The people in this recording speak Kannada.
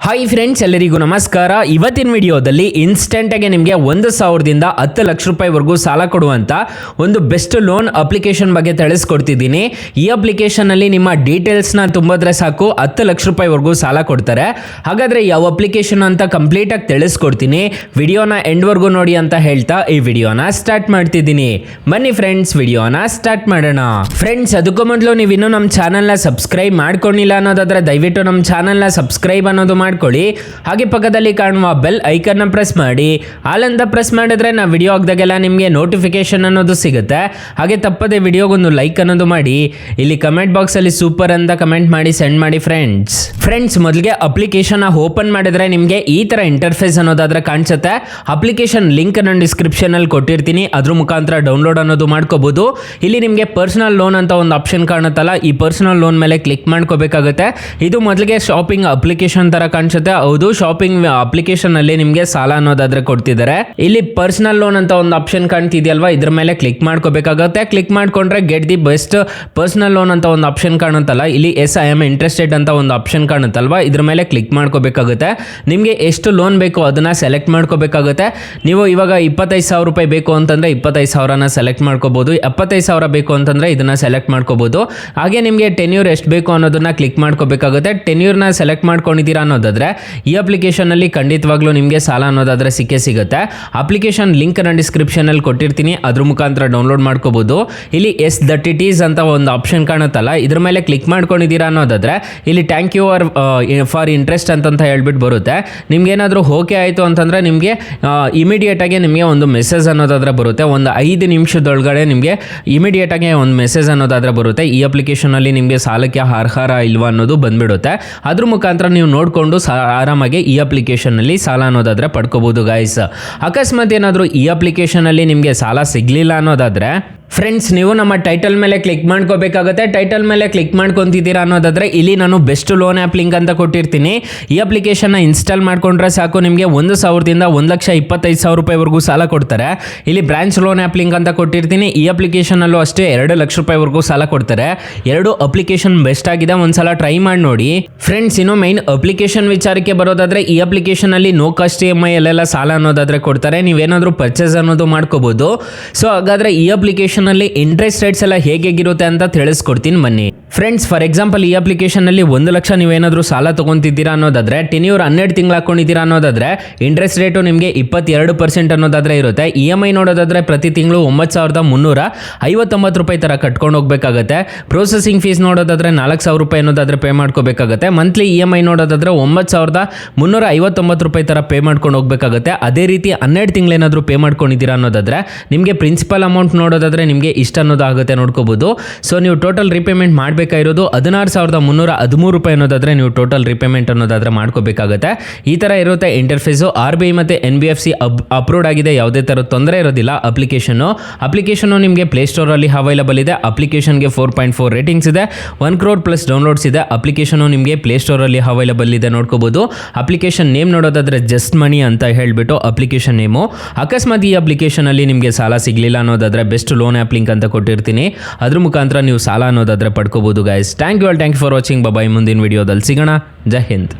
ಹಾಯ್ ಫ್ರೆಂಡ್ಸ್, ಎಲ್ಲರಿಗೂ ನಮಸ್ಕಾರ. ಇವತ್ತಿನ ವಿಡಿಯೋದಲ್ಲಿ ಇನ್ಸ್ಟೆಂಟಾಗಿ ನಿಮಗೆ 1,000ದಿಂದ 10 ಲಕ್ಷ ರೂಪಾಯಿವರೆಗೂ ಸಾಲ ಕೊಡುವಂಥ ಒಂದು ಬೆಸ್ಟ್ ಲೋನ್ ಅಪ್ಲಿಕೇಶನ್ ಬಗ್ಗೆ ತಿಳಿಸ್ಕೊಡ್ತಿದ್ದೀನಿ. ಈ ಅಪ್ಲಿಕೇಶನಲ್ಲಿ ನಿಮ್ಮ ಡೀಟೇಲ್ಸ್ನ ತುಂಬಿದ್ರೆ ಸಾಕು 10 ಲಕ್ಷ ರೂಪಾಯಿವರೆಗೂ ಸಾಲ ಕೊಡ್ತಾರೆ. ಹಾಗಾದರೆ ಯಾವ ಅಪ್ಲಿಕೇಶನ್ ಅಂತ ಕಂಪ್ಲೀಟಾಗಿ ತಿಳಿಸ್ಕೊಡ್ತೀನಿ. ವಿಡಿಯೋನ ಎಂಡ್ವರೆಗೂ ನೋಡಿ ಅಂತ ಹೇಳ್ತಾ ಈ ವಿಡಿಯೋನ ಸ್ಟಾರ್ಟ್ ಮಾಡ್ತಿದ್ದೀನಿ. ಬನ್ನಿ ಫ್ರೆಂಡ್ಸ್, ವಿಡಿಯೋನ ಸ್ಟಾರ್ಟ್ ಮಾಡೋಣ. ಫ್ರೆಂಡ್ಸ್, ಅದಕ್ಕೂ ಮೊದಲು ನೀವು ಇನ್ನೂ ನಮ್ಮ ಚಾನಲ್ನ ಸಬ್ಸ್ಕ್ರೈಬ್ ಮಾಡ್ಕೊಂಡಿಲ್ಲ ಅನ್ನೋದಾದರೆ ದಯವಿಟ್ಟು ನಮ್ಮ ಚಾನಲ್ನ ಸಬ್ಸ್ಕ್ರೈಬ್ ಅನ್ನೋದು ಮಾಡ್ಕೊಳ್ಳಿ. ಹಾಗೆ ಪಕ್ಕದಲ್ಲಿ ಕಾಣುವ ಬೆಲ್ ಐಕನ್ನ ಪ್ರೆಸ್ ಮಾಡಿ. ಆಲ್ ಪ್ರೆಸ್ ಮಾಡಿದ್ರೆ ನಾವು ವಿಡಿಯೋ ಹಾಕಿದಾಗೆಲ್ಲ ನಿಮಗೆ ನೋಟಿಫಿಕೇಶನ್ ಅನ್ನೋದು ಸಿಗುತ್ತೆ. ಹಾಗೆ ತಪ್ಪದೆ ವಿಡಿಯೋಗೊಂದು ಲೈಕ್ ಅನ್ನೋದು ಮಾಡಿ. ಇಲ್ಲಿ ಕಮೆಂಟ್ ಬಾಕ್ಸಲ್ಲಿ ಸೂಪರ್ ಅಂತ ಕಮೆಂಟ್ ಮಾಡಿ ಸೆಂಡ್ ಮಾಡಿ ಫ್ರೆಂಡ್ಸ್. ಮೊದಲಿಗೆ ಅಪ್ಲಿಕೇಶನ್ ಓಪನ್ ಮಾಡಿದ್ರೆ ನಿಮಗೆ ಈ ಥರ ಇಂಟರ್ಫೇಸ್ ಅನ್ನೋದಾದ್ರೆ ಕಾಣಿಸುತ್ತೆ. ಅಪ್ಲಿಕೇಶನ್ ಲಿಂಕ್ ನಾನು ಡಿಸ್ಕ್ರಿಪ್ಷನಲ್ಲಿ ಕೊಟ್ಟಿರ್ತೀನಿ, ಅದ್ರ ಮುಖಾಂತರ ಡೌನ್ಲೋಡ್ ಅನ್ನೋದು ಮಾಡ್ಕೋಬಹುದು. ಇಲ್ಲಿ ನಿಮಗೆ ಪರ್ಸನಲ್ ಲೋನ್ ಅಂತ ಒಂದು ಆಪ್ಷನ್ ಕಾಣುತ್ತಲ್ಲ, ಈ ಪರ್ಸನಲ್ ಲೋನ್ ಮೇಲೆ ಕ್ಲಿಕ್ ಮಾಡ್ಕೋಬೇಕಾಗುತ್ತೆ. ಇದು ಮೊದಲಿಗೆ ಶಾಪಿಂಗ್ ಅಪ್ಲಿಕೇಶನ್ ತರ ಕಾಣಿಸುತ್ತೆ. ಹೌದು, ಶಾಪಿಂಗ್ ಅಪ್ಲಿಕೇಶನ್ ಅಲ್ಲಿ ನಿಮಗೆ ಸಾಲ ಅನ್ನೋದಾದ್ರೆ ಕೊಡ್ತಿದ್ದಾರೆ. ಇಲ್ಲಿ ಪರ್ಸನಲ್ ಲೋನ್ ಅಂತ ಒಂದು ಆಪ್ಷನ್ ಕಾಣ್ತಿದೆಯಲ್ವಾ, ಇದ್ರ ಮೇಲೆ ಕ್ಲಿಕ್ ಮಾಡ್ಕೋಬೇಕಾಗುತ್ತೆ. ಕ್ಲಿಕ್ ಮಾಡ್ಕೊಂಡ್ರೆ get the best personal loan ಅಂತ ಒಂದು ಆಪ್ಷನ್ ಕಾಣುತ್ತಲ್ಲ, ಇಲ್ಲಿ ಎಸ್ ಐ ಆಮ್ ಇಂಟ್ರೆಸ್ಟೆಡ್ ಅಂತ ಒಂದು ಆಪ್ಷನ್ ಕಾಣುತ್ತಲ್ವಾ, ಇದ್ರ ಮೇಲೆ ಕ್ಲಿಕ್ ಮಾಡ್ಕೋಬೇಕಾಗುತ್ತೆ. ನಿಮಗೆ ಎಷ್ಟು ಲೋನ್ ಬೇಕು ಅದನ್ನ ಸೆಲೆಕ್ಟ್ ಮಾಡ್ಕೋಬೇಕಾಗುತ್ತೆ. ನೀವು ಇವಾಗ 25,000 ರೂಪಾಯಿ ಬೇಕು ಅಂತಂದ್ರೆ 25,000ನ ಸೆಲೆಕ್ಟ್ ಮಾಡ್ಕೋಬಹುದು. 75,000 ಬೇಕು ಅಂತಂದ್ರೆ ಇದನ್ನ ಸೆಲೆಕ್ಟ್ ಮಾಡ್ಕೋಬಹುದು. ಹಾಗೆ ನಿಮಗೆ ಟೆನ್ಯೂರ್ ಎಷ್ಟು ಬೇಕು ಅನ್ನೋದನ್ನ ಕ್ಲಿಕ್ ಮಾಡ್ಕೋಬೇಕಾಗುತ್ತೆ. ಟೆನ್ಯೂರ್ನ ಸೆಲೆಕ್ಟ್ ಮಾಡ್ಕೊಂಡಿದ್ದೀರಾ ಅನ್ನೋದಾದ್ರೆ ಈ ಅಪ್ಲಿಕೇಶನ್ ಅಲ್ಲಿ ಖಂಡಿತವಾಗ್ಲೂ ನಿಮಗೆ ಸಾಲ ಅನ್ನೋದಾದ್ರೆ ಸಿಗುತ್ತೆ. ಅಪ್ಲಿಕೇಶನ್ ಲಿಂಕ್ ನಾನು ಡಿಸ್ಕ್ರಿಪ್ಷನ್ ಅಲ್ಲಿ ಕೊಟ್ಟಿರ್ತೀನಿ, ಅದ್ರ ಮುಖಾಂತರ ಡೌನ್ಲೋಡ್ ಮಾಡ್ಕೋಬಹುದು. ಇಲ್ಲಿ ಎಸ್ ದಟ್ ಇಟ್ ಈಸ್ ಅಂತ ಒಂದು ಆಪ್ಷನ್ ಕಾಣುತ್ತಲ್ಲ, ಇದ್ರ ಮೇಲೆ ಕ್ಲಿಕ್ ಮಾಡ್ಕೊಂಡಿದ್ದೀರಾ ಅನ್ನೋದಾದ್ರೆ ಇಲ್ಲಿ ಥ್ಯಾಂಕ್ ಯು ಫಾರ್ ಇಂಟ್ರೆಸ್ಟ್ ಅಂತ ಹೇಳ್ಬಿಟ್ಟು ಬರುತ್ತೆ. ನಿಮ್ಗೆ ಏನಾದರೂ ಓಕೆ ಆಯಿತು ಅಂತಂದ್ರೆ ನಿಮಗೆ ಇಮಿಡಿಯೇಟ್ ಆಗಿ ನಿಮಗೆ ಒಂದು ಮೆಸೇಜ್ ಅನ್ನೋದಾದ್ರೆ ಬರುತ್ತೆ. ಒಂದು 5 ನಿಮಿಷದೊಳಗಡೆ ನಿಮಗೆ ಇಮಿಡಿಯೇಟ್ ಆಗಿ ಒಂದು ಮೆಸೇಜ್ ಅನ್ನೋದಾದ್ರೆ ಬರುತ್ತೆ. ಈ ಅಪ್ಲಿಕೇಶನ್ ಅಲ್ಲಿ ನಿಮಗೆ ಸಾಲಕ್ಕೆ ಅರ್ಹರ ಇಲ್ವಾ ಅನ್ನೋದು ಬಂದ್ಬಿಡುತ್ತೆ. ಅದ್ರ ಮುಖಾಂತರ ನೀವು ನೋಡಿಕೊಂಡು ಆರಾಮಾಗಿ ಈ ಅಪ್ಲಿಕೇಶನ್ ಅಲ್ಲಿ ಸಾಲ ಅನ್ನೋದಾದ್ರೆ ಪಡ್ಕೋಬಹುದು ಗೈಸ್. ಅಕಸ್ಮಾತ್ ಏನಾದರೂ ಈ ಅಪ್ಲಿಕೇಶನ್ ಅಲ್ಲಿ ನಿಮಗೆ ಸಾಲ ಸಿಗ್ಲಿಲ್ಲ ಅನ್ನೋದಾದ್ರೆ ಫ್ರೆಂಡ್ಸ್, ನೀವು ನಮ್ಮ ಟೈಟಲ್ ಮೇಲೆ ಕ್ಲಿಕ್ ಮಾಡ್ಕೋಬೇಕಾಗುತ್ತೆ. ಟೈಟಲ್ ಮೇಲೆ ಕ್ಲಿಕ್ ಮಾಡ್ಕೊತಿದ್ದೀರಾ ಅನ್ನೋದಾದ್ರೆ ಇಲ್ಲಿ ನಾನು ಬೆಸ್ಟ್ ಲೋನ್ ಆ್ಯಪ್ ಲಿಂಕ್ ಅಂತ ಕೊಟ್ಟಿರ್ತೀನಿ. ಈ ಅಪ್ಲಿಕೇಶನ್ನ ಇನ್ಸ್ಟಾಲ್ ಮಾಡ್ಕೊಂಡ್ರೆ ಸಾಕು, ನಿಮಗೆ 1,000ದಿಂದ 1,25,000 ರೂಪಾಯಿವರೆಗೂ ಸಾಲ ಕೊಡ್ತಾರೆ. ಇಲ್ಲಿ ಬ್ರಾಂಚ್ ಲೋನ್ ಆ್ಯಪ್ ಲಿಂಕ್ ಅಂತ ಕೊಟ್ಟಿರ್ತೀನಿ. ಈ ಅಪ್ಲಿಕೇಶನಲ್ಲೂ ಅಷ್ಟೇ 2 ಲಕ್ಷ ರೂಪಾಯಿವರೆಗೂ ಸಾಲ ಕೊಡ್ತಾರೆ. 2 ಅಪ್ಲಿಕೇಶನ್ ಬೆಸ್ಟ್ ಆಗಿದೆ, ಒಂದ್ಸಲ ಟ್ರೈ ಮಾಡಿ ನೋಡಿ ಫ್ರೆಂಡ್ಸ್. ಇನ್ನು ಮೈನ್ ಅಪ್ಲಿಕೇಶನ್ ವಿಚಾರಕ್ಕೆ ಬರೋದಾದ್ರೆ ಈ ಅಪ್ಲಿಕೇಶನ್ ಅಲ್ಲಿ ನೋ ಕಾಸ್ಟ್ EMI ಅಲ್ಲೆಲ್ಲ ಸಾಲ ಅನ್ನೋದಾದ್ರೆ ಕೊಡ್ತಾರೆ. ನೀವೇನಾದರೂ ಪರ್ಚೇಸ್ ಅನ್ನೋದು ಮಾಡ್ಕೋಬಹುದು. ಸೊ ಹಾಗಾದ್ರೆ ಈ ಅಪ್ಲಿಕೇಶನ್ ಅಲ್ಲಿ ಇಂಟ್ರೆಸ್ಟ್ ರೇಟ್ಸ್ ಎಲ್ಲ ಹೇಗಿರುತ್ತೆ ಅಂತ ತಿಳಿಸ್ಕೊಡ್ತೀನಿ ಬನ್ನಿ ಫ್ರೆಂಡ್ಸ್. ಫಾರ್ ಎಕ್ಸಾಂಪಲ್, ಈ ಅಪ್ಲಿಕೇಶನ್ ಅಲ್ಲಿ 1 ಲಕ್ಷ ನೀವೇನಾದ್ರೂ ಸಾಲ ತಗೊಂತಿದ್ದೀರಾ ಅನ್ನೋದಾದ್ರೆ, ಟೆನ್ಯೂರ್ 12 ತಿಂಗಳು ಹಾಕೊಂಡಿದ್ದೀರಾ ಅನ್ನೋದಾದ್ರೆ ಇಂಟ್ರೆಸ್ಟ್ ರೇಟು ನಿಮಗೆ 22% ಅನ್ನೋದಾದ್ರೆ ಇರುತ್ತೆ. EMI ನೋಡೋದಾದ್ರೆ ಪ್ರತಿ ತಿಂಗಳು 9,359 ರೂಪಾಯಿ ತರ ಕಟ್ಕೊಂಡು ಹೋಗ್ಬೇಕಾಗುತ್ತೆ. ಪ್ರೊಸೆಸಿಂಗ್ ಫೀಸ್ ನೋಡೋದಾದ್ರೆ 4,000 ರೂಪಾಯಿ ಅನ್ನೋದಾದ್ರೆ ಪೇ ಮಾಡ್ಕೋಬೇಕಾಗುತ್ತೆ. ಮಂತ್ಲಿ EMI ನೋಡೋದಾದ್ರೆ 9,359 ರೂಪಾಯಿ ತರ ಪೇ ಮಾಡ್ಕೊಂಡು ಹೋಗ್ಬೇಕಾಗುತ್ತೆ. ಅದೇ ರೀತಿ 12 ತಿಂಗಳು ಏನಾದರೂ ಪೇ ಮಾಡ್ಕೊಂಡಿದ್ದೀರಾ ಅನ್ನೋದಾದ್ರೆ ನಿಮಗೆ ಪ್ರಿನ್ಸಿಪಲ್ ಅಮೌಂಟ್ ನೋಡೋದಾದ್ರೆ ನಿಮಗೆ ಇಷ್ಟ ಅನ್ನೋದು ಆಗುತ್ತೆ, ನೋಡ್ಕೋಬಹುದು. ಸೊ ನೀವು ಟೋಟಲ್ ರಿಪೇಮೆಂಟ್ ಮಾಡಬೇಕಾಗಿರೋದು 16,313 ರೂಪಾಯಿ ಅನ್ನೋದಾದ್ರೆ ನೀವು ಟೋಟಲ್ ರಿಪೇಮೆಂಟ್ ಅನ್ನೋದಾದ್ರೆ ಮಾಡ್ಕೋಬೇಕಾಗುತ್ತೆ. ಈ ತರ ಇರುತ್ತೆ ಇಂಟರ್ಫೇಸು. RBI ಮತ್ತೆ NBFC ಅಪ್ರೂವ್ಡ್ ಆಗಿದೆ, ಯಾವುದೇ ತರ ತೊಂದರೆ ಇರೋದಿಲ್ಲ. ಅಪ್ಲಿಕೇಶನ್ ನಿಮಗೆ ಪ್ಲೇಸ್ಟೋರ್ ಅಲ್ಲಿ ಅವೈಲಬಲ್ ಇದೆ. ಅಪ್ಲಿಕೇಶನ್ಗೆ 4.4 ರೇಟಿಂಗ್ಸ್ ಇದೆ, 1 crore ಪ್ಲಸ್ ಡೌನ್ಲೋಡ್ಸ್ ಇದೆ. ಅಪ್ಲಿಕೇಶನ್ ನಿಮಗೆ ಪ್ಲೇಸ್ಟೋರ್ ಅಲ್ಲಿ ಅವೈಲಬಲ್ ಇದೆ, ನೋಡ್ಕೋಬಹುದು. ಅಪ್ಲಿಕೇಶನ್ ನೇಮ್ ನೋಡೋದಾದ್ರೆ ಜಸ್ಟ್ ಮನಿ ಅಂತ ಹೇಳ್ಬಿಟ್ಟು ಅಪ್ಲಿಕೇಶನ್ ನೇಮು. ಅಕಸ್ಮಾತ್ ಈ ಅಪ್ಲಿಕೇಶನ್ ಅಲ್ಲಿ ನಿಮಗೆ ಸಾಲ ಸಿಗ್ಲಿಲ್ಲ ಅನ್ನೋದಾದ್ರೆ ಬೆಸ್ಟ್ ಲೋನ್ ಆ್ಯಪ್ ಲಿಂಕ್ ಅಂತ ಕೊಟ್ಟಿರ್ತೀನಿ, ಅದ್ರ ಮುಖಾಂತರ ನೀವು ಸಾಲ ಅನ್ನೋದಾದ್ರೆ ಪಡ್ಕೋಬಹುದು guys. Thank you for watching. Bye. ಮುಂದಿನ ವಿಡಿಯೋದಲ್ಲಿ ಸಿಗೋಣ. ಜೈ ಹಿಂದ್.